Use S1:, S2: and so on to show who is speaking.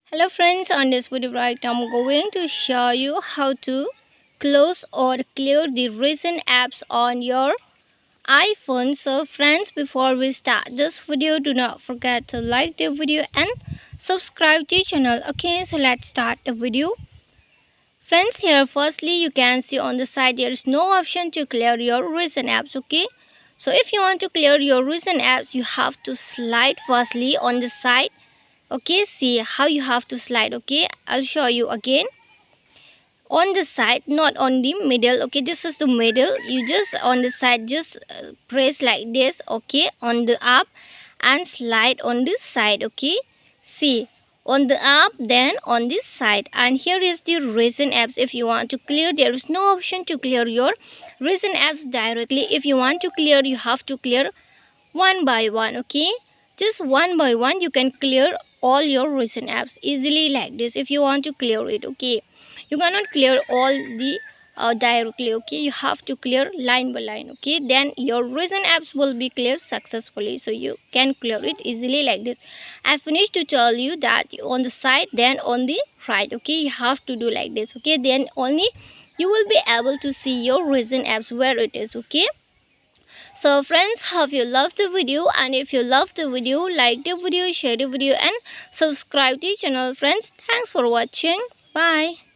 S1: Hello friends, on this video right now I'm going to show you how to close or clear the recent apps on your iPhone. So friends, before we start this video, do not forget to like the video and subscribe to the channel. Okay, so let's start the video. Friends, here firstly you can see on the side there is no option to clear your recent apps. Okay, so if you want to clear your recent apps, you have to slide firstly on the side. Okay, see how you have to slide. Okay, I'll show you again. On the side, not on the middle. Okay, this is the middle. You just on the side, just press like this. Okay, on the up and slide on this side. Okay, see on the up, then on this side. And here is the recent apps. If you want to clear, there is no option to clear your recent apps directly. If you want to clear, you have to clear one by one. Okay, just one by one you can clear all your recent apps easily like this. If you want to clear it, okay, you cannot clear all the directly. Okay, you have to clear line by line. Okay, then your recent apps will be cleared successfully, so you can clear it easily like this. I finished to tell you that on the side, then on the right. Okay, you have to do like this. Okay, then only you will be able to see your recent apps where it is. Okay, so friends, hope you loved the video, and if you loved the video, like the video, share the video and subscribe to the channel. Friends, thanks for watching. Bye.